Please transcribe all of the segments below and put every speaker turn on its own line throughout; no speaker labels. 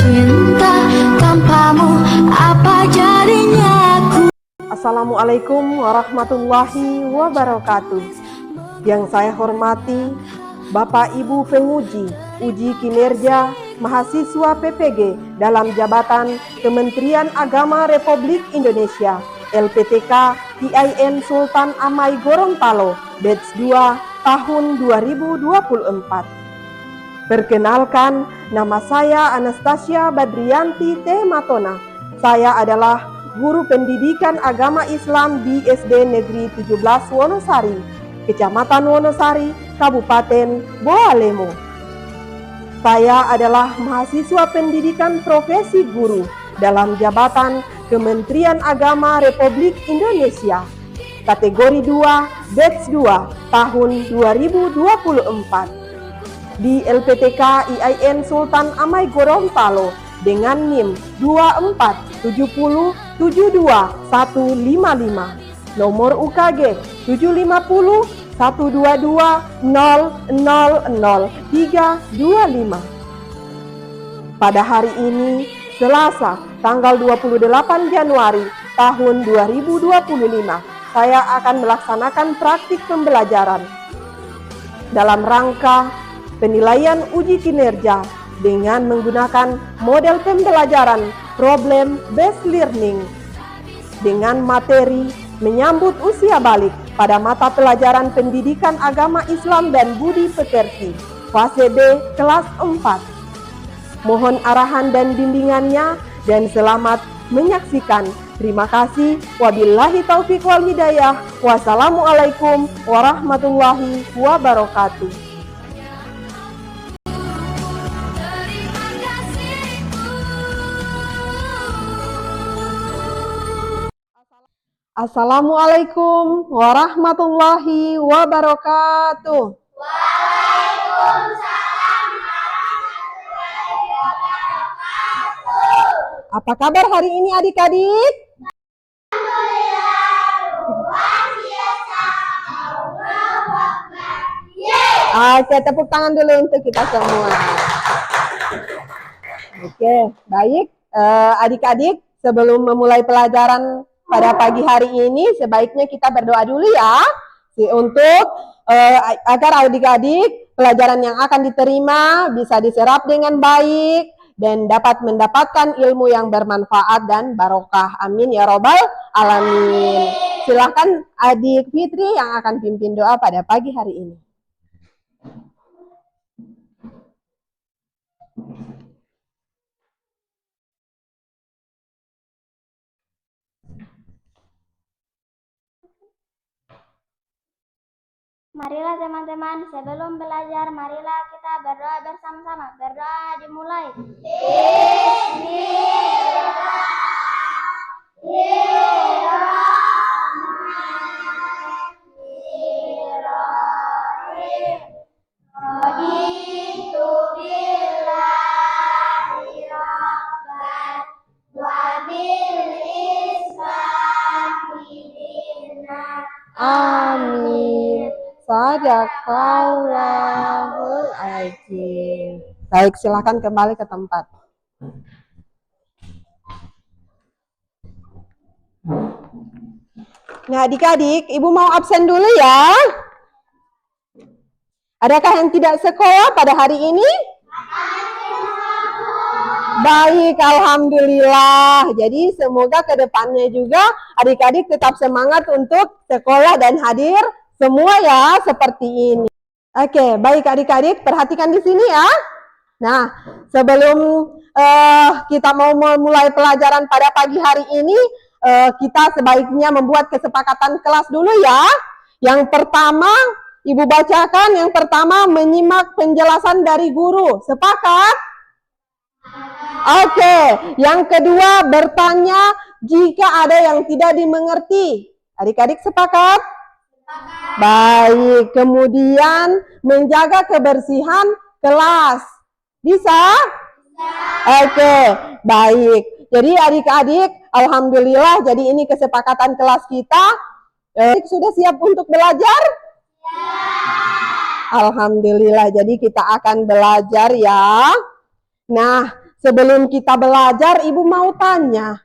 cinta tanpamu apa jadinya aku.
Assalamualaikum warahmatullahi wabarakatuh. Yang saya hormati Bapak Ibu penguji uji kinerja mahasiswa PPG dalam jabatan Kementerian Agama Republik Indonesia LPTK IAIN Sultan Amai Gorontalo Batch 2 tahun 2024. Perkenalkan, nama saya Anastasia Badrianti T. Matona. Saya adalah guru pendidikan agama Islam di SD Negeri 17 Wonosari, Kecamatan Wonosari, Kabupaten Boalemo. Saya adalah mahasiswa pendidikan profesi guru dalam jabatan Kementerian Agama Republik Indonesia, kategori 2, batch 2, tahun 2024. Di LPTK IAIN Sultan Amai Gorontalo dengan NIM 247272155, nomor UKG 750-122-000-325. Pada hari ini, Selasa, tanggal 28 Januari tahun 2025, saya akan melaksanakan praktik pembelajaran dalam rangka penilaian uji kinerja dengan menggunakan model pembelajaran problem based learning dengan materi menyambut usia balik pada mata pelajaran pendidikan agama Islam dan budi pekerti fase B kelas 4. Mohon arahan dan bimbingannya dan selamat menyaksikan. Terima kasih. Wabillahi taufik wal hidayah. Wassalamualaikum warahmatullahi wabarakatuh. Assalamualaikum warahmatullahi wabarakatuh. Waalaikumsalam warahmatullahi wabarakatuh. Apa kabar hari ini adik-adik? Alhamdulillah, luar biasa. Allahu Akbar. Oke, tepuk tangan dulu untuk kita semua. Oke, baik. Adik-adik, sebelum memulai pelajaran pada pagi hari ini, sebaiknya kita berdoa dulu ya, untuk agar adik-adik pelajaran yang akan diterima bisa diserap dengan baik dan dapat mendapatkan ilmu yang bermanfaat dan barokah. Amin ya robbal alamin. Silahkan adik Fitri yang akan pimpin doa pada pagi hari ini.
Marilah teman-teman, sebelum belajar, marilah kita berdoa bersama-sama. Berdoa dimulai.
Amin. Sadaqallahul azim. Baik, silakan kembali ke tempat. Nah, adik-adik, Ibu mau absen dulu ya. Adakah yang tidak sekolah pada hari ini? Baik, alhamdulillah. Jadi semoga ke depannya juga adik-adik tetap semangat untuk sekolah dan hadir semua ya, seperti ini. Oke, baik adik-adik, perhatikan di sini ya. Nah, sebelum kita mau memulai pelajaran pada pagi hari ini, kita sebaiknya membuat kesepakatan kelas dulu ya. Yang pertama, Ibu bacakan, yang pertama menyimak penjelasan dari guru. Sepakat? Oke, yang kedua bertanya jika ada yang tidak dimengerti. Adik-adik sepakat? Baik, kemudian menjaga kebersihan kelas. Bisa? Oke, baik. Jadi adik-adik, alhamdulillah, jadi ini kesepakatan kelas kita. Sudah siap untuk belajar? Alhamdulillah, jadi kita akan belajar ya. Nah, sebelum kita belajar, Ibu mau tanya,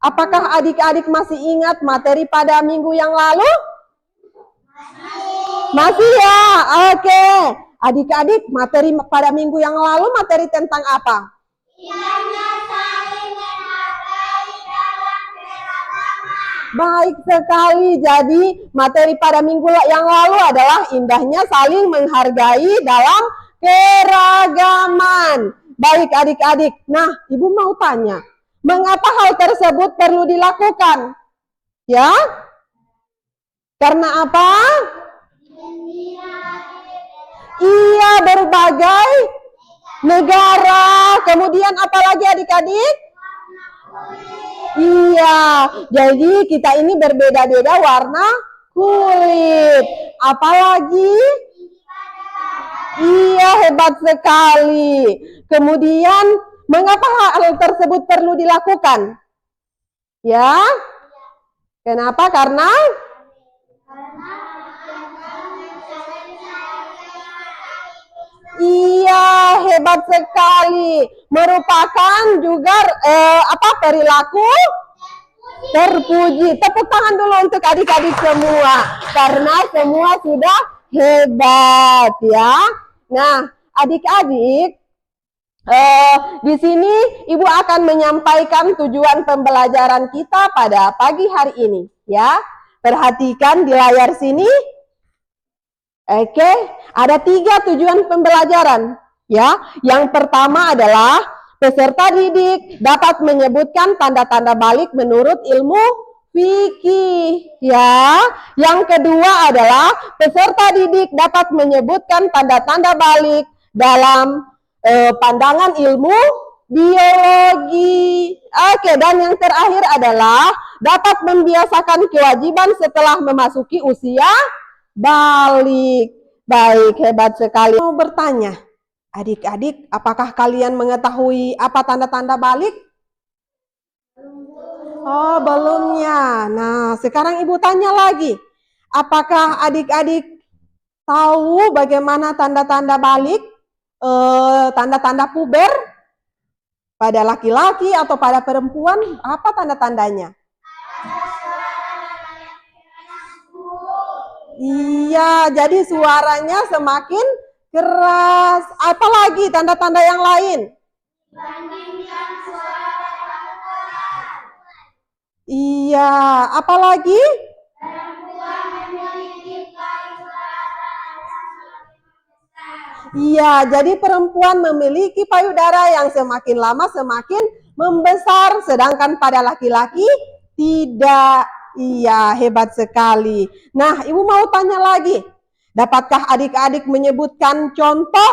apakah adik-adik masih ingat materi pada minggu yang lalu? Masih ya? Oke. Adik-adik, materi pada minggu yang lalu materi tentang apa? Baik sekali. Jadi materi pada minggu yang lalu adalah indahnya saling menghargai dalam keragaman. Baik adik-adik. Nah, Ibu mau tanya, mengapa hal tersebut perlu dilakukan? Ya? Karena apa? Iya, berbagai negara. Kemudian apa lagi adik-adik? Iya, jadi kita ini berbeda-beda warna kulit. Apalagi? Iya, hebat sekali. Kemudian, mengapa hal tersebut perlu dilakukan? Ya? Kenapa? Karena? Iya, hebat sekali. Merupakan juga perilaku terpuji. Tepuk tangan dulu untuk adik-adik semua, karena semua sudah hebat ya. Nah, adik-adik, di sini Ibu akan menyampaikan tujuan pembelajaran kita pada pagi hari ini ya. Perhatikan di layar sini. Oke, ada 3 tujuan pembelajaran ya. Yang pertama adalah peserta didik dapat menyebutkan tanda-tanda balik menurut ilmu fikih ya. Yang kedua adalah peserta didik dapat menyebutkan tanda-tanda balik dalam pandangan ilmu biologi. Oke, dan yang terakhir adalah dapat membiasakan kewajiban setelah memasuki usia balik. Baik, hebat sekali. Mau bertanya, adik-adik, apakah kalian mengetahui apa tanda-tanda balik? Oh, belumnya. Nah, sekarang Ibu tanya lagi. Apakah adik-adik tahu bagaimana tanda-tanda balik? Tanda-tanda puber? Pada laki-laki atau pada perempuan, apa tanda-tandanya? Iya, jadi suaranya semakin keras. Apalagi tanda-tanda yang lain? Iya, apalagi? Iya, jadi perempuan memiliki payudara yang semakin lama semakin membesar, sedangkan pada laki-laki tidak. Iya, hebat sekali. Nah, Ibu mau tanya lagi. Dapatkah adik-adik menyebutkan contoh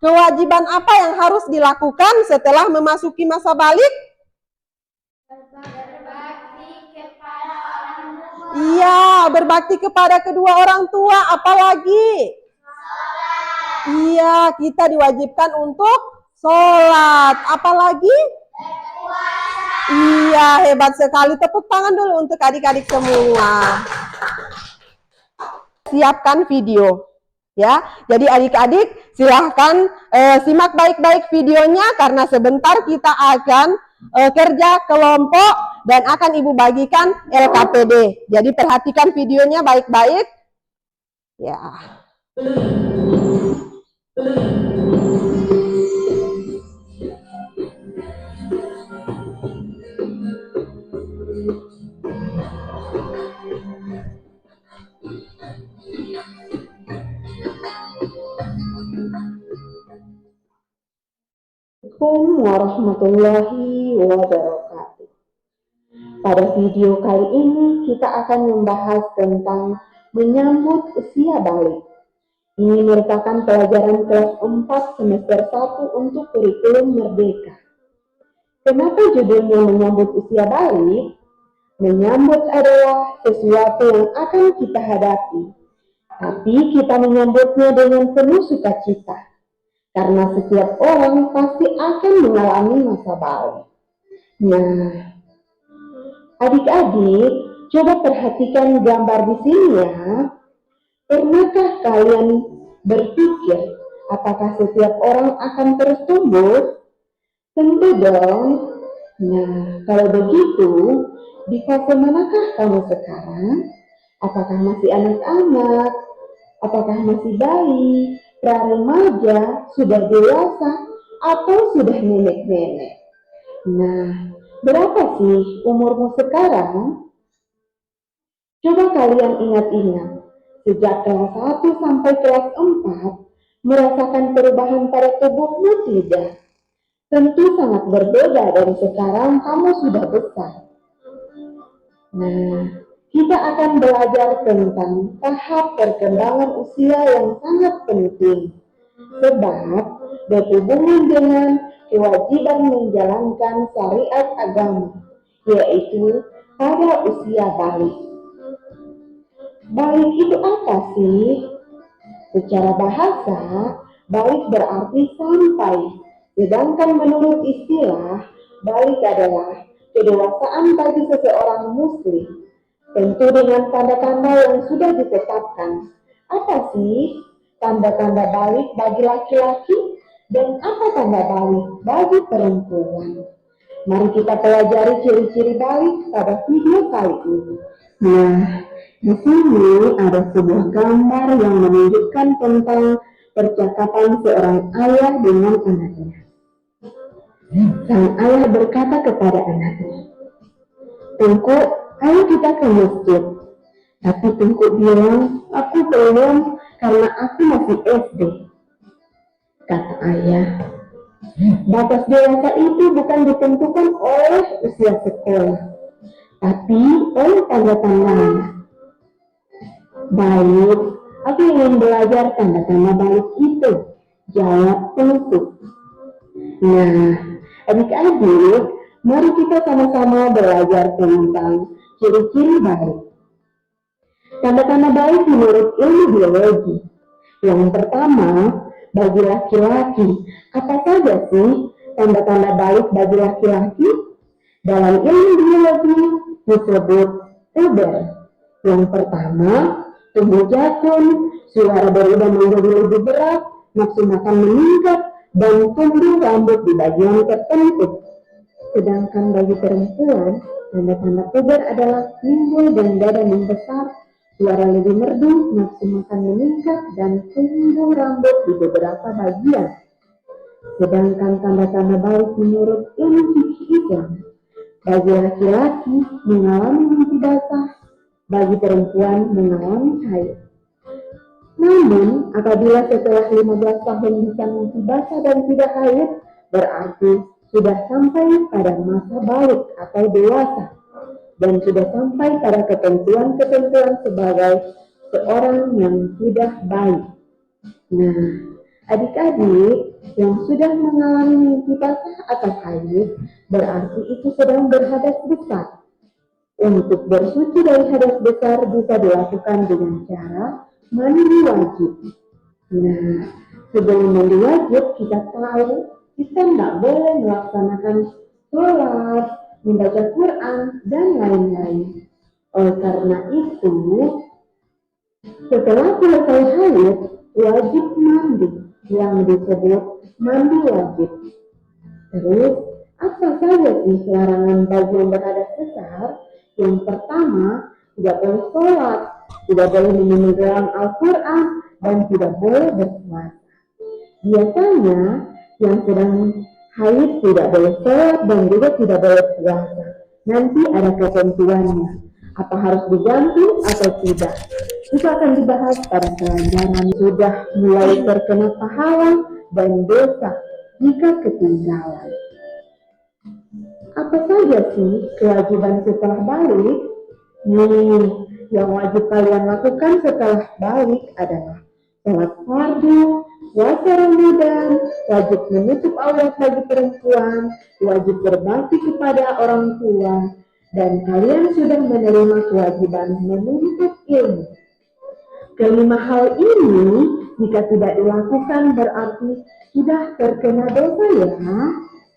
kewajiban apa yang harus dilakukan setelah memasuki masa balik? Berbakti kepada orang tua. Iya, berbakti kepada kedua orang tua. Apalagi? Iya, kita diwajibkan untuk sholat. Apalagi? Iya, hebat sekali. Tepuk tangan dulu untuk adik-adik semua. Siapkan video. Ya, jadi adik-adik silahkan simak baik-baik videonya karena sebentar kita akan kerja kelompok dan akan Ibu bagikan LKPD. Jadi perhatikan videonya baik-baik. Ya. Assalamualaikum warahmatullahi wabarakatuh. Pada video kali ini kita akan membahas tentang menyambut usia balik. Ini merupakan pelajaran kelas 4 semester 1 untuk kurikulum Merdeka. Kenapa judulnya menyambut usia balik? Menyambut adalah sesuatu yang akan kita hadapi, tapi kita menyambutnya dengan penuh sukacita. Karena setiap orang pasti akan mengalami masa balik. Nah, adik-adik, coba perhatikan gambar di sini ya. Pernahkah kalian berpikir apakah setiap orang akan terus tumbuh?
Tentu dong. Nah, kalau begitu, di fase manakah kamu sekarang? Apakah masih anak-anak? Apakah masih bayi, pra-remaja, sudah dewasa, atau sudah nenek-nenek? Nah, berapa sih umurmu sekarang? Coba kalian ingat-ingat, sejak kelas 1 sampai kelas 4, merasakan perubahan pada tubuhmu tidak? Tentu sangat berbeda dari sekarang kamu sudah besar. Nah, kita akan belajar tentang tahap perkembangan usia yang sangat penting. Sebab berhubungan dengan kewajiban menjalankan syariat agama, yaitu pada usia balik. Balik itu apa sih? Secara bahasa, balik berarti sampai. Sedangkan menurut istilah, balik adalah kedewasaan bagi seseorang muslim. Tentu dengan tanda-tanda yang sudah ditetapkan. Apa sih tanda-tanda balik bagi laki-laki dan apa tanda balik bagi perempuan? Mari kita pelajari ciri-ciri balik pada video kali ini. Nah, di sini ada sebuah gambar yang menunjukkan tentang percakapan seorang ayah dengan anaknya. Sang ayah berkata kepada anaknya, "Tengku, ayo kita ke masjid." Tapi Tengku bilang, "Aku belum karena aku masih SD." Kata ayah, batas dewasa itu bukan ditentukan oleh usia sekolah, tapi oleh tanda-tandanya. Baik, aku ingin belajar tanda-tanda balik itu. Jawab Tengku. Nah, adik-adik, mari kita sama-sama belajar tentang ciri-ciri balik. Tanda-tanda balik menurut ilmu biologi. Yang pertama, bagi laki-laki, apa saja sih tanda-tanda balik bagi laki-laki? Dalam ilmu biologi disebut puber. Yang pertama, tubuh jakun, suara berubah menjadi lebih berat, nafsu makan meningkat, dan tumbuh rambut di bagian tertentu. Sedangkan bagi perempuan, tanda-tanda puber adalah timbul dan dada membesar, suara lebih merdu, nafsu makan meningkat, dan tumbuh rambut di beberapa bagian. Sedangkan tanda-tanda balik menurut ilmu fikih Islam, bagi laki-laki mengalami mimpi basah, bagi perempuan mengalami haid. Namun, apabila setelah 15 tahun bisa mimpi basah dan tidak haid, berarti sudah sampai pada masa balik atau dewasa dan sudah sampai pada ketentuan-ketentuan sebagai seorang yang sudah baik. Nah, adik-adik yang sudah mengalami mimpi basah atau haid, berarti itu sedang berhadas besar. Untuk bersuci dari hadas besar bisa dilakukan dengan cara mandi wajib. Nah, sebelum mandi wajib kita tahu kita tidak boleh melaksanakan sholat, membaca Quran, dan lain-lain. Oleh karena itu, setelah selesai haid, wajib mandi yang disebut mandi wajib. Terus, apa saja sih larangan bagi yang berhadas besar? Yang pertama, tidak boleh sholat, tidak boleh memegang Al-Quran, dan tidak boleh berpuasa. Biasanya, yang sedang haid tidak boleh sholat dan juga tidak boleh puasa. Nanti ada ketentuannya, apa harus diganti atau tidak. Itu akan dibahas pada pelajaran. Sudah mulai terkena pahala dan dosa jika ketinggalan. Apa saja sih kewajiban setelah balik? Yang wajib kalian lakukan setelah balik adalah sholat fardu, puasa Ramadan, wajib menutup aurat bagi perempuan, wajib berbakti kepada orang tua, dan kalian sudah menerima kewajiban menuntut ilmu. Kelima hal ini jika tidak dilakukan berarti sudah terkena dosa ya.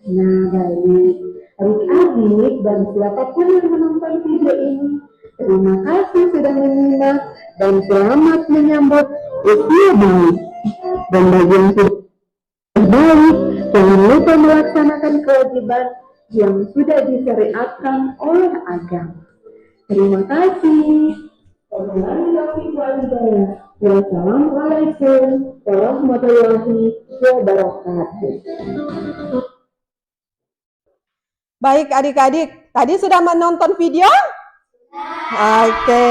Nah, baik. Adik-adik dan siapapun yang menonton video ini, terima kasih sudah menyimak dan selamat menyambut usia balik. Dan bagi yang sudah balik, jangan lupa melaksanakan dan kewajiban yang sudah disyariatkan oleh agama. Terima kasih. Wassalamualaikum warahmatullahi wabarakatuh.
Baik adik-adik, tadi sudah menonton video? Oke.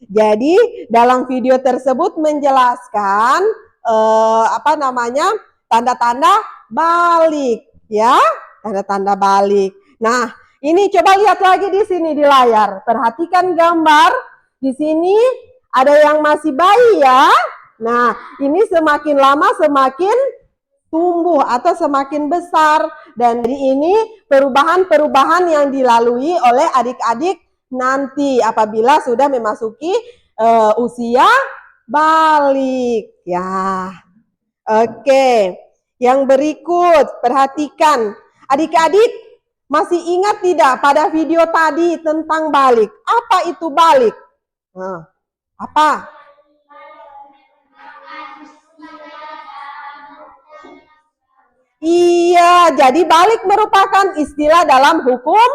Jadi dalam video tersebut menjelaskan tanda-tanda balik ya, tanda-tanda balik. Nah, ini coba lihat lagi di sini di layar. Perhatikan gambar. Di sini ada yang masih bayi ya. Nah, ini semakin lama semakin tumbuh atau semakin besar. Dan ini perubahan-perubahan yang dilalui oleh adik-adik nanti apabila sudah memasuki usia balik ya. Oke, yang berikut perhatikan adik-adik, masih ingat tidak pada video tadi tentang balik? Apa itu balik? Nah, apa? Iya, jadi balik merupakan istilah dalam hukum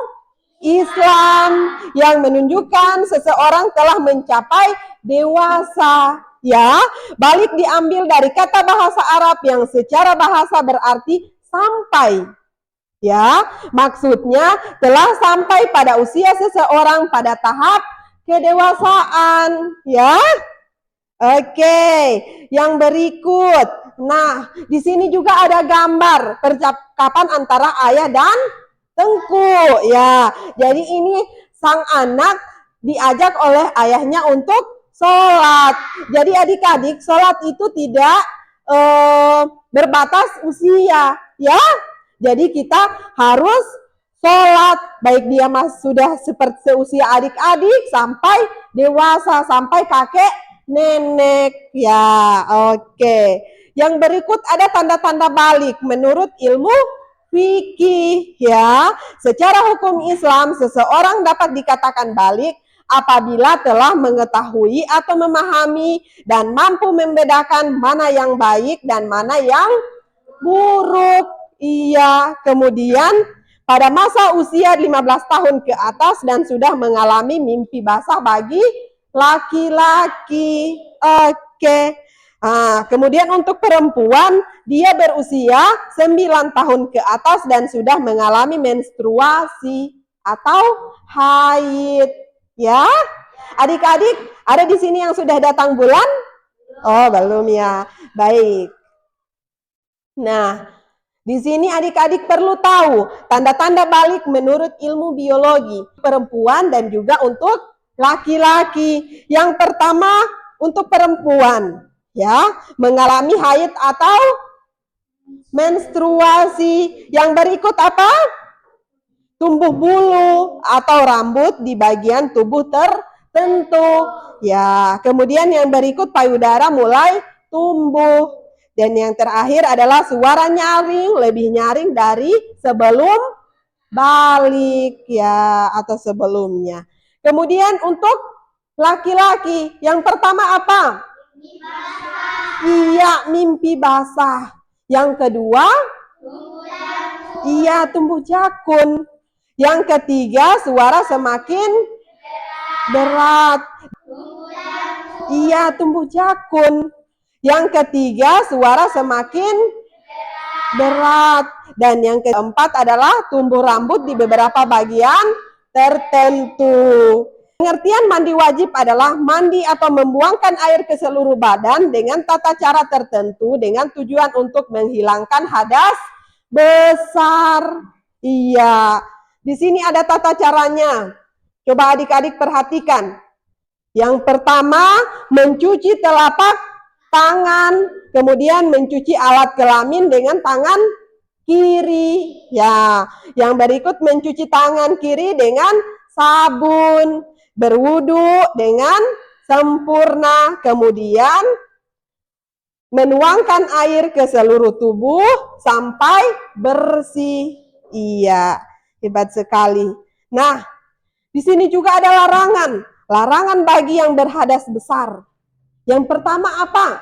Islam yang menunjukkan seseorang telah mencapai dewasa. Ya, balik diambil dari kata bahasa Arab yang secara bahasa berarti sampai. Ya, maksudnya telah sampai pada usia seseorang pada tahap kedewasaan. Ya, oke. Yang berikut. Nah, di sini juga ada gambar percakapan antara ayah dan Tengku. Ya, jadi ini sang anak diajak oleh ayahnya untuk sholat. Jadi adik-adik, sholat itu tidak berbatas usia, ya. Jadi kita harus sholat, baik dia sudah seperti seusia adik-adik sampai dewasa, sampai kakek nenek, ya. Oke. Yang berikut ada tanda-tanda balik menurut ilmu fikih, ya. Secara hukum Islam, seseorang dapat dikatakan balik apabila telah mengetahui atau memahami dan mampu membedakan mana yang baik dan mana yang buruk. Iya, kemudian pada masa usia 15 tahun ke atas dan sudah mengalami mimpi basah bagi laki-laki. Oke. Nah, kemudian untuk perempuan, dia berusia 9 tahun ke atas dan sudah mengalami menstruasi atau haid. Ya, adik-adik, ada di sini yang sudah datang bulan? Oh, belum ya. Baik. Nah, di sini adik-adik perlu tahu tanda-tanda balik menurut ilmu biologi perempuan dan juga untuk laki-laki. Yang pertama untuk perempuan, ya, mengalami haid atau menstruasi. Yang berikut apa? Tumbuh bulu atau rambut di bagian tubuh tertentu. Ya, kemudian yang berikut payudara mulai tumbuh. Dan yang terakhir adalah suara nyaring, lebih nyaring dari sebelum balik, ya, atau sebelumnya. Kemudian untuk laki-laki, yang pertama apa? Mimpi basah. Iya, mimpi basah. Yang kedua? Iya, tumbuh jakun. Yang ketiga, suara semakin berat. Iya, tumbuh jakun. Yang ketiga, suara semakin berat. Dan yang keempat adalah tumbuh rambut di beberapa bagian tertentu. Pengertian mandi wajib adalah mandi atau membuangkan air ke seluruh badan dengan tata cara tertentu dengan tujuan untuk menghilangkan hadas besar. Iya, di sini ada tata caranya. Coba adik-adik perhatikan. Yang pertama, mencuci telapak tangan, kemudian mencuci alat kelamin dengan tangan kiri. Ya, yang berikut mencuci tangan kiri dengan sabun, berwudu dengan sempurna, kemudian menuangkan air ke seluruh tubuh sampai bersih. Iya, hebat sekali. Nah, di sini juga ada larangan. Larangan bagi yang berhadas besar. Yang pertama apa?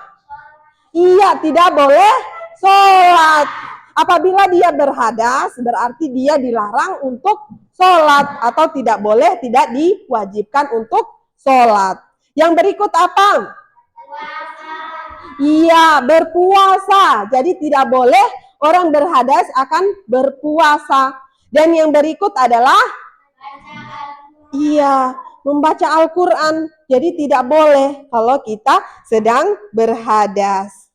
Iya, tidak boleh sholat. Apabila dia berhadas, berarti dia dilarang untuk sholat atau tidak boleh, tidak diwajibkan untuk sholat. Yang berikut apa? Iya, berpuasa. Jadi tidak boleh orang berhadas akan berpuasa. Dan yang berikut adalah iya, membaca Al-Quran. Jadi tidak boleh kalau kita sedang berhadas.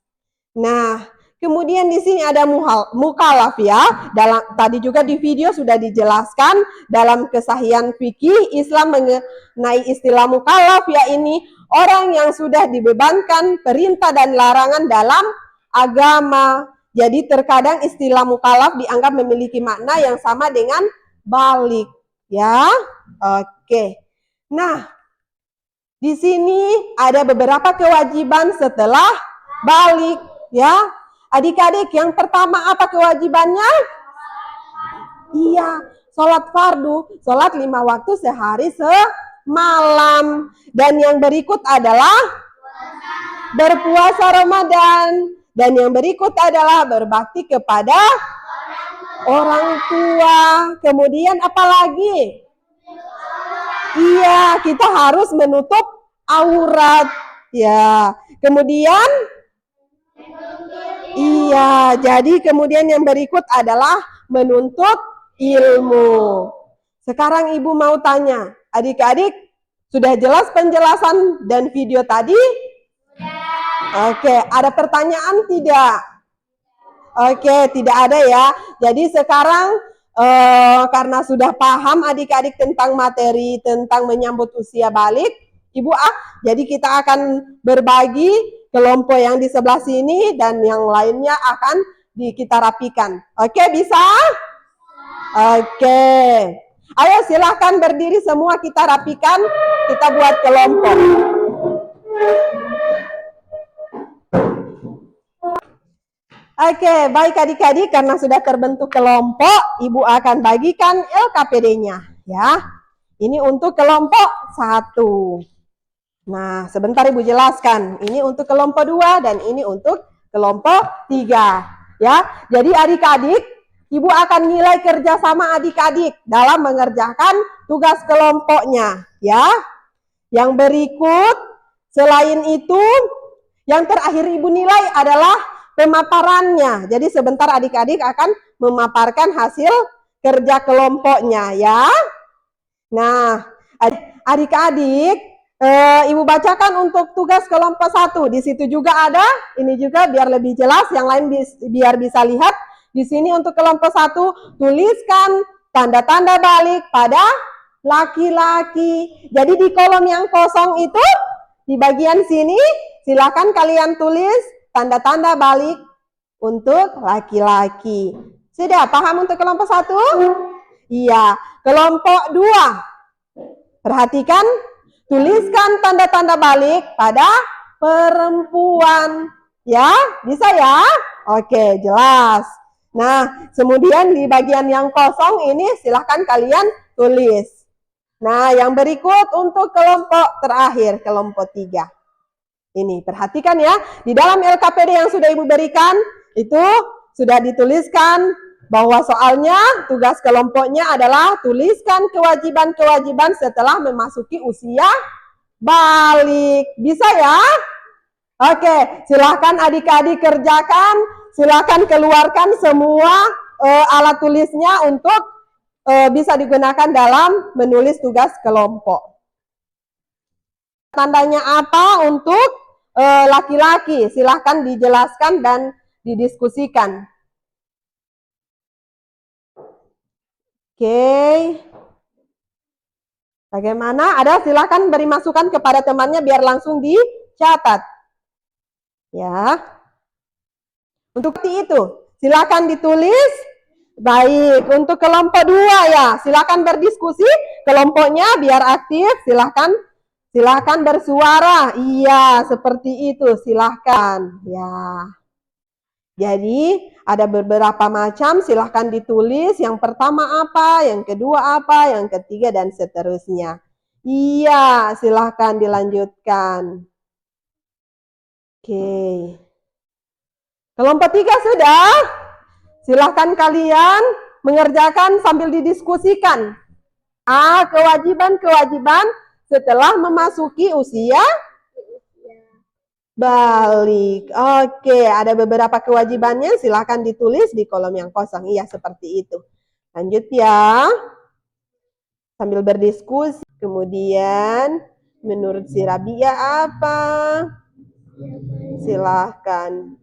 Nah, kemudian di sini ada mukallaf ya. Tadi juga di video sudah dijelaskan dalam kesahihan fikih Islam mengenai istilah mukallaf, ya ini orang yang sudah dibebankan perintah dan larangan dalam agama. Jadi terkadang istilah mukallaf dianggap memiliki makna yang sama dengan balik, ya. Oke. Nah, di sini ada beberapa kewajiban setelah balik, ya. Adik-adik, yang pertama apa kewajibannya? Iya, sholat fardu, sholat 5 waktu sehari semalam. Dan yang berikut adalah berpuasa Ramadan. Dan yang berikut adalah berbakti kepada orang tua. Kemudian apa lagi? Iya, kita harus menutup aurat. Ya, kemudian iya, jadi kemudian yang berikut adalah menuntut ilmu. Sekarang ibu mau tanya, adik-adik sudah jelas penjelasan dan video tadi? Oke, ada pertanyaan tidak? Oke, tidak ada ya. Jadi sekarang karena sudah paham adik-adik tentang materi tentang menyambut usia balik, ibu jadi kita akan berbagi kelompok yang di sebelah sini dan yang lainnya akan kita rapikan. Oke, bisa? Oke. Ayo silahkan berdiri semua, kita rapikan, kita buat kelompok. Oke, baik adik-adik, karena sudah terbentuk kelompok, ibu akan bagikan LKPD-nya, ya. Ini untuk kelompok 1. Nah, sebentar ibu jelaskan. Ini untuk kelompok 2 dan ini untuk kelompok 3, ya. Jadi adik-adik, ibu akan nilai kerjasama adik-adik dalam mengerjakan tugas kelompoknya, ya. Yang berikut, selain itu, yang terakhir ibu nilai adalah pemaparannya. Jadi sebentar adik-adik akan memaparkan hasil kerja kelompoknya, ya. Nah, adik-adik, ibu bacakan untuk tugas kelompok 1. Di situ juga ada, ini juga biar lebih jelas, yang lain biar bisa lihat. Di sini untuk kelompok 1, tuliskan tanda-tanda balik pada laki-laki. Jadi di kolom yang kosong itu, di bagian sini, silakan kalian tulis tanda-tanda balik untuk laki-laki. Sudah paham untuk kelompok 1? Iya. Kelompok 2. Perhatikan, tuliskan tanda-tanda balik pada perempuan. Ya, bisa ya? Oke, jelas. Nah, kemudian di bagian yang kosong ini silahkan kalian tulis. Nah, yang berikut untuk kelompok terakhir, kelompok 3. Ini, perhatikan ya, di dalam LKPD yang sudah ibu berikan, itu sudah dituliskan bahwa soalnya tugas kelompoknya adalah tuliskan kewajiban-kewajiban setelah memasuki usia balik. Bisa ya? Oke, silahkan adik-adik kerjakan, silahkan keluarkan semua alat tulisnya untuk bisa digunakan dalam menulis tugas kelompok. Tandanya apa untuk laki-laki? Silahkan dijelaskan dan didiskusikan. Oke. Bagaimana? Ada, silahkan beri masukan kepada temannya biar langsung dicatat. Ya. Untuk itu, silahkan ditulis. Baik, untuk kelompok 2 ya, silahkan berdiskusi. Kelompoknya biar aktif, silahkan bersuara. Iya, seperti itu. Silahkan. Ya. Jadi, ada beberapa macam. Silahkan ditulis. Yang pertama apa, yang kedua apa, yang ketiga, dan seterusnya. Iya, silahkan dilanjutkan. Oke. Kelompok 3 sudah? Silahkan kalian mengerjakan sambil didiskusikan. Kewajiban-kewajiban setelah memasuki usia balik. Oke, ada beberapa kewajibannya. Silahkan ditulis di kolom yang kosong. Iya, seperti itu. Lanjut ya. Sambil berdiskusi. Kemudian, menurut si Rabia apa? Silahkan.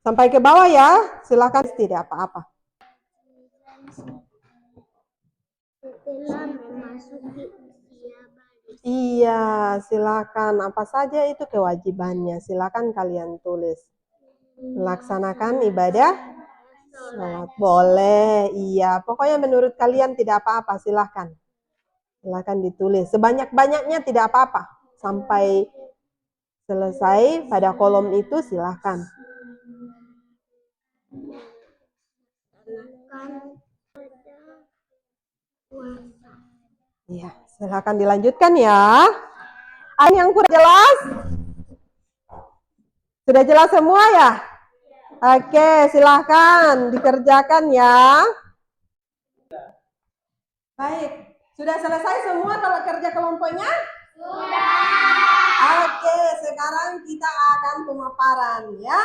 Sampai ke bawah ya, silakan, tidak apa-apa.
Setelah memasuki usia balik.
Iya, silakan. Apa saja itu kewajibannya, silakan kalian tulis. Melaksanakan ibadah sholat. Boleh, iya. Pokoknya menurut kalian tidak apa-apa, silakan. Silakan ditulis. Sebanyak-banyaknya tidak apa-apa. Sampai selesai pada kolom itu silakan. Iya, silakan dilanjutkan ya. Ada yang kurang jelas? Sudah jelas semua ya? Oke, silahkan dikerjakan ya. Baik, sudah selesai semua kalau kerja kelompoknya? Sudah. Oke, sekarang kita akan pemaparan ya.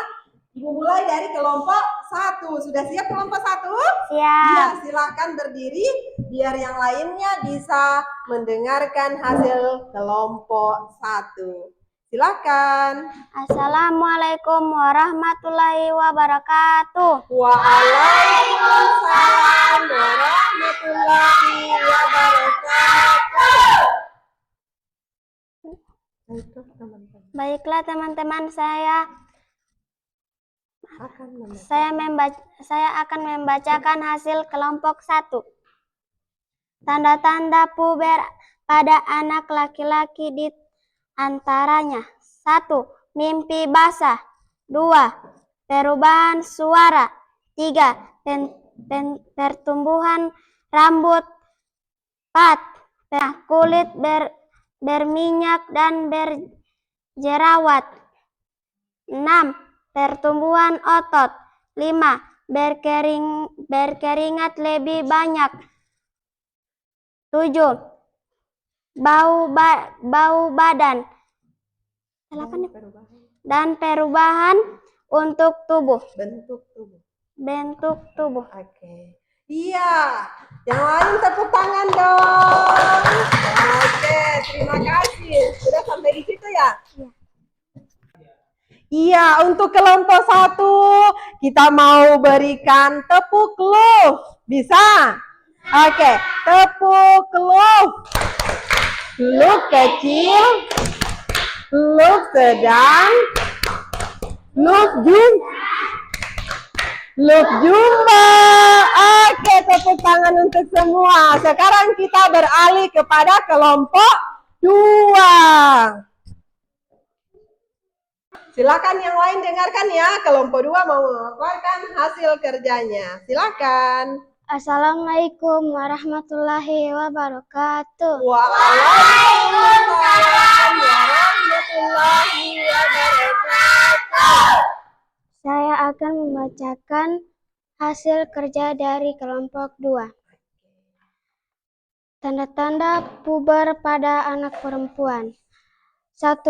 Ibu mulai dari kelompok 1. Sudah siap kelompok 1?
Siap.
Ya, silakan berdiri biar yang lainnya bisa mendengarkan hasil kelompok 1. Silakan.
Assalamualaikum warahmatullahi wabarakatuh.
Waalaikumsalam warahmatullahi wabarakatuh.
Baiklah teman-teman, saya akan membacakan hasil kelompok 1. Tanda-tanda puber pada anak laki-laki di antaranya: 1. Mimpi basah. 2. Perubahan suara. 3. Pertumbuhan rambut. 4. Kulit berminyak dan berjerawat. 6. Pertumbuhan otot. 5. Berkeringat lebih banyak. 7. Bau badan. 8. Dan perubahan untuk tubuh. Bentuk tubuh.
Oke. Iya. Yang lain tepuk tangan dong. Oke, terima kasih. Sudah sampai di situ ya? Iya, untuk kelompok 1 kita mau berikan tepuk love. Bisa? Oke, tepuk love. Love kecil, love sedang, love jumbo. Oke, tepuk tangan untuk semua. Sekarang kita beralih kepada kelompok 2. Silakan yang lain dengarkan ya. Kelompok 2 mau mengeluarkan hasil kerjanya. Silakan.
Assalamualaikum warahmatullahi wabarakatuh.
Waalaikumsalam warahmatullahi wabarakatuh.
Saya akan membacakan hasil kerja dari kelompok 2. Tanda-tanda puber pada anak perempuan. 1.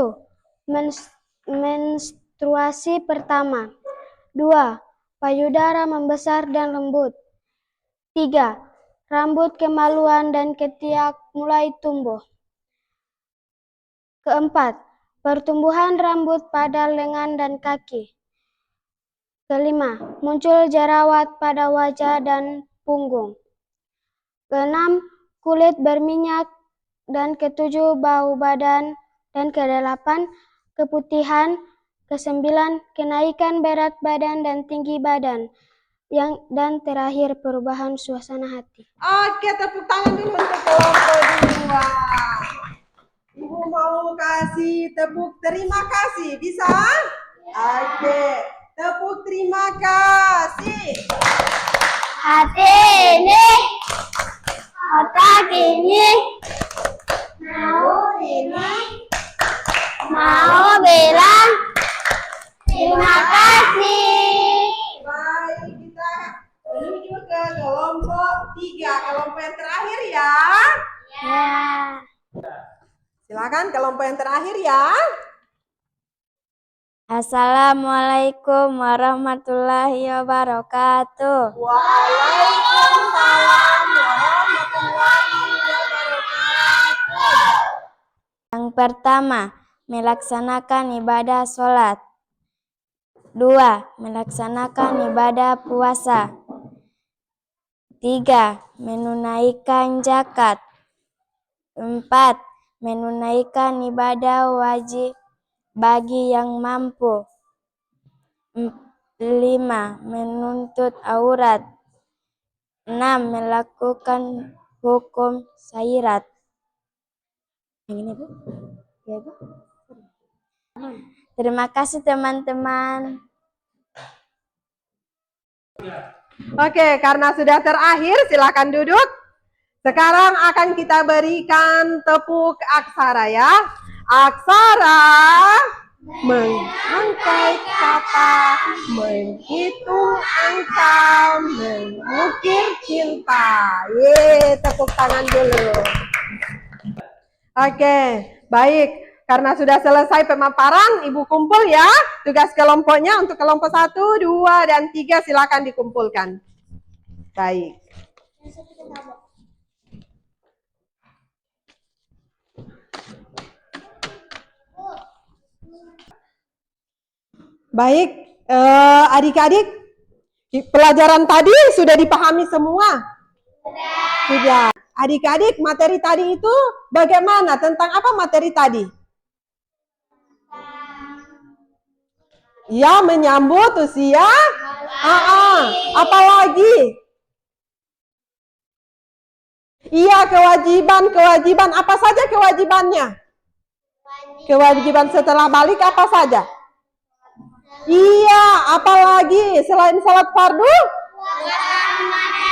Menstruasi pertama. 2. Payudara membesar dan lembut. 3. Rambut kemaluan dan ketiak mulai tumbuh. 4. Pertumbuhan rambut pada lengan dan kaki. 5. Muncul jerawat pada wajah dan punggung. 6. Kulit berminyak. Dan 7. Bau badan. Dan 8. Keputihan. 9. Kenaikan berat badan dan tinggi badan. Dan terakhir perubahan suasana hati.
Oke, tepuk tangan dulu untuk kelompok 2. Ibu mau kasih tepuk terima kasih, bisa? Oke, Tepuk terima kasih.
Hati ini, otak ini, mau bilang terima kasih.
Baik, kita menuju ke kelompok 3, kelompok yang terakhir ya.
Ya.
Silakan kelompok yang terakhir ya.
Assalamualaikum warahmatullahi wabarakatuh.
Waalaikumsalam warahmatullahi wabarakatuh.
Yang pertama, melaksanakan ibadah sholat. 2. Melaksanakan ibadah puasa. 3. Menunaikan zakat. 4. Menunaikan ibadah wajib bagi yang mampu. 5. Menuntut aurat. 6. Melakukan hukum syariat. Yang ini, Bu? Ya, Bu. Terima kasih, teman-teman.
Oke, karena sudah terakhir, silakan duduk. Sekarang akan kita berikan tepuk aksara ya. Aksara menghangkai kata, menghitung angka, mengukir cinta. Tepuk tangan dulu. Oke, baik. Karena sudah selesai pemaparan, Ibu kumpul ya. Tugas kelompoknya untuk kelompok 1, 2, dan 3 silakan dikumpulkan. Baik. Baik, adik-adik, pelajaran tadi sudah dipahami semua? Sudah. Adik-adik, materi tadi itu bagaimana? Tentang apa materi tadi? Ya, menyambut usia. Apalagi? Iya, kewajiban. Apa saja kewajibannya? Kewajiban setelah balik apa saja? Iya, apalagi selain salat fardu?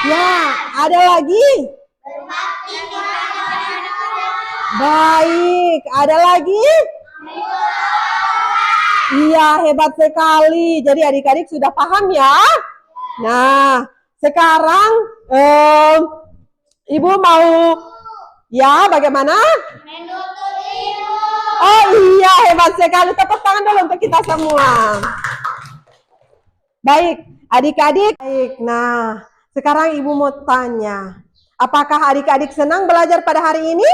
Ya, ada lagi? Baik, ada lagi? Iya, hebat sekali. Jadi adik-adik sudah paham ya? Nah, sekarang Ibu mau ya bagaimana? Oh iya, hebat sekali. Tepuk tangan dulu untuk kita semua. Baik, adik-adik. Baik, nah sekarang Ibu mau tanya. Apakah adik-adik senang belajar pada hari ini?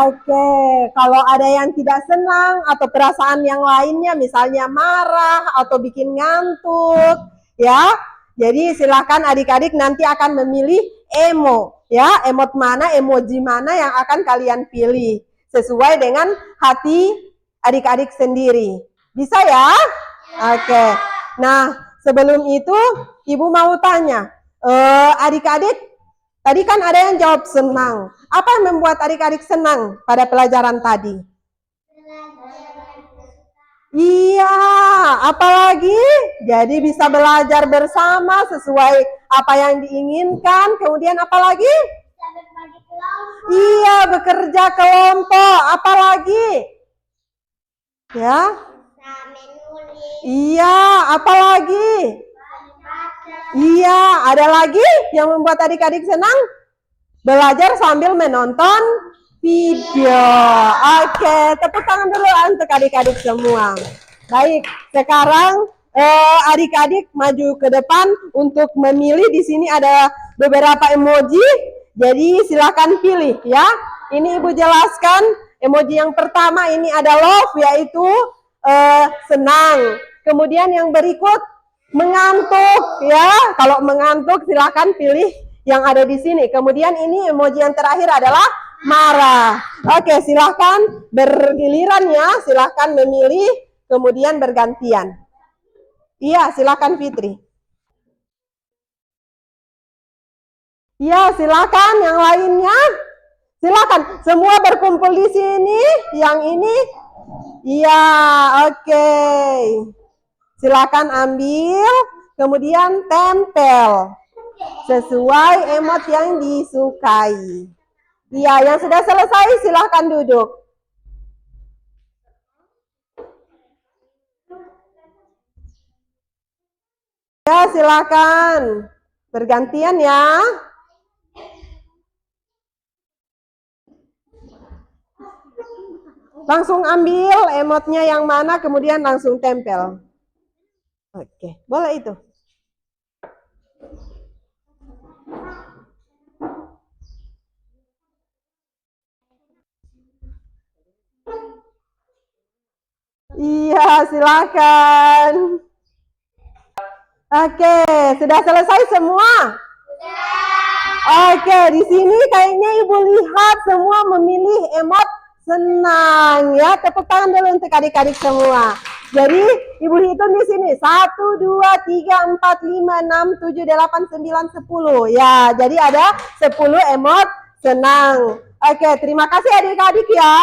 Oke, kalau ada yang tidak senang atau perasaan yang lainnya, misalnya marah atau bikin ngantuk, ya. Jadi silakan adik-adik nanti akan memilih ya, emot mana, emoji mana yang akan kalian pilih sesuai dengan hati adik-adik sendiri. Bisa ya? Oke. Nah, sebelum itu Ibu mau tanya, adik-adik. Tadi kan ada yang jawab senang. Apa yang membuat adik-adik senang pada pelajaran tadi? Iya, apalagi? Jadi bisa belajar bersama sesuai apa yang diinginkan. Kemudian apalagi? Iya, bekerja kelompok. Apalagi? Ya? Iya, apalagi? Iya, ada lagi yang membuat adik-adik senang? Belajar sambil menonton video. Oke, tepuk tangan dulu untuk adik-adik semua. Baik, sekarang adik-adik maju ke depan untuk memilih. Di sini ada beberapa emoji, jadi silakan pilih ya. Ini Ibu jelaskan, emoji yang pertama ini ada love, yaitu senang. Kemudian yang berikut mengantuk ya. Kalau mengantuk silakan pilih yang ada di sini. Kemudian ini emoji yang terakhir adalah marah. Oke, silakan bergiliran ya. Silakan memilih kemudian bergantian. Iya, silakan Fitri. Iya, silakan yang lainnya. Silakan semua berkumpul di sini. Yang ini Iya, oke. Silakan ambil, kemudian tempel sesuai emot yang disukai. Iya, yang sudah selesai silakan duduk. Ya, silakan. Bergantian ya. Langsung ambil emotnya yang mana, kemudian langsung tempel. Oke, boleh itu. Iya, silakan. Oke, sudah selesai semua? Oke, di sini kayaknya Ibu lihat semua memilih emot senang ya. Tepuk tangan dulu untuk adik-adik semua. Jadi Ibu hitung di sini 1, 2, 3, 4, 5, 6, 7, 8, 9, 10. Ya, jadi ada 10 emot senang. Oke, terima kasih adik-adik ya.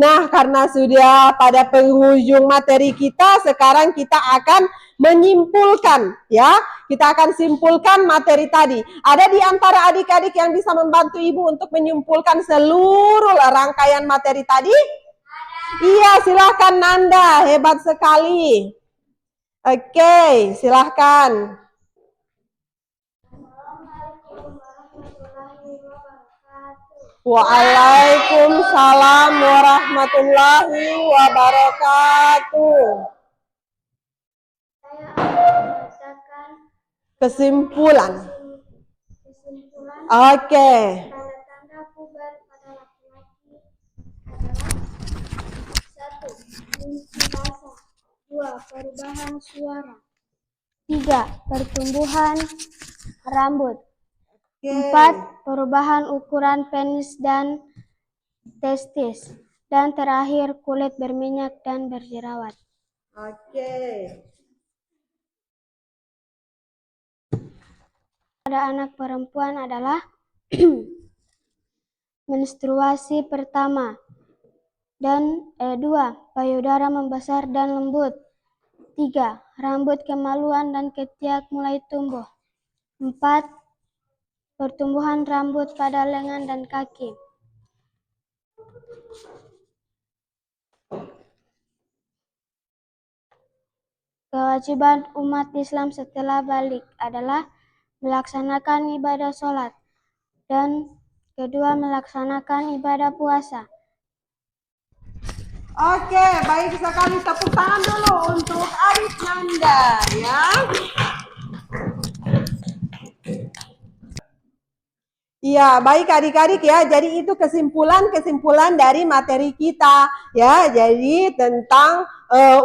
Nah, karena sudah pada penghujung materi kita, sekarang kita akan menyimpulkan ya. Kita akan simpulkan materi tadi. Ada di antara adik-adik yang bisa membantu Ibu untuk menyimpulkan seluruh rangkaian materi tadi? Iya, silahkan Nanda, hebat sekali. Oke, silahkan. Waalaikumsalam warahmatullahi wabarakatuh.
Saya akan membacakan
Kesimpulan.
kesimpulan
Oke.
tanda-tanda puber pada laki-laki adalah 1. Mimpi basah. 2. Perubahan suara. 3. Pertumbuhan rambut. 4. Perubahan ukuran penis dan testis. Dan terakhir, kulit berminyak dan berjerawat.
Oke.
Pada anak perempuan adalah menstruasi pertama. Dan 2. Payudara membesar dan lembut. 3. Rambut kemaluan dan ketiak mulai tumbuh. 4. Pertumbuhan rambut pada lengan dan kaki. Kewajiban umat Islam setelah balik adalah melaksanakan ibadah sholat. Dan kedua, melaksanakan ibadah puasa.
Oke, baik sekali. Tepuk tangan dulu untuk adik Nanda ya. Iya, baik adik-adik ya. Jadi itu kesimpulan dari materi kita ya. Jadi tentang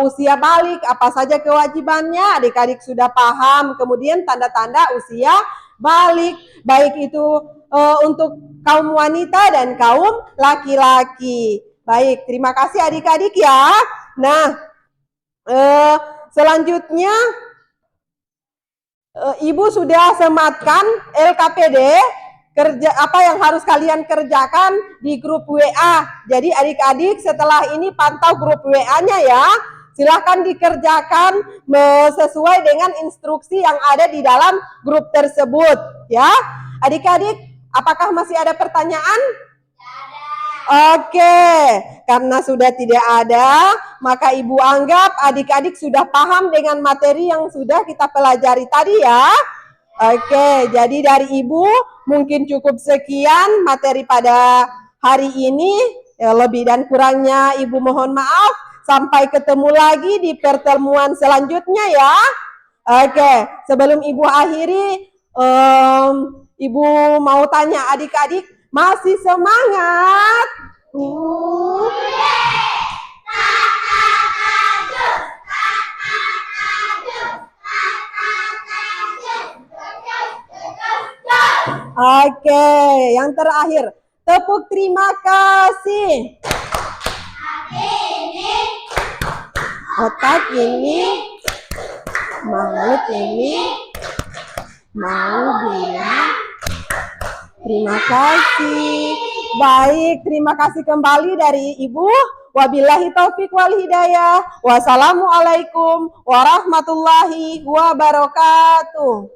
usia balik, apa saja kewajibannya, adik-adik sudah paham. Kemudian tanda-tanda usia balik, baik itu untuk kaum wanita dan kaum laki-laki. Baik, terima kasih adik-adik ya. Nah, selanjutnya Ibu sudah sematkan LKPD. Kerja apa yang harus kalian kerjakan di grup WA. Jadi adik-adik setelah ini pantau grup WA-nya ya. Silahkan dikerjakan sesuai dengan instruksi yang ada di dalam grup tersebut ya. Adik-adik, apakah masih ada pertanyaan? Oke, karena sudah tidak ada, maka Ibu anggap adik-adik sudah paham dengan materi yang sudah kita pelajari tadi ya. Oke, jadi dari Ibu mungkin cukup sekian materi pada hari ini. Ya, lebih dan kurangnya Ibu mohon maaf. Sampai ketemu lagi di pertemuan selanjutnya ya. Oke, sebelum Ibu akhiri, Ibu mau tanya adik-adik, masih semangat? Oke, yang terakhir, tepuk terima kasih. Otak ini, mulut ini, mau bilang terima kasih Baik, terima kasih kembali dari Ibu. Wabillahi taufik wal hidayah. Wassalamualaikum warahmatullahi wabarakatuh.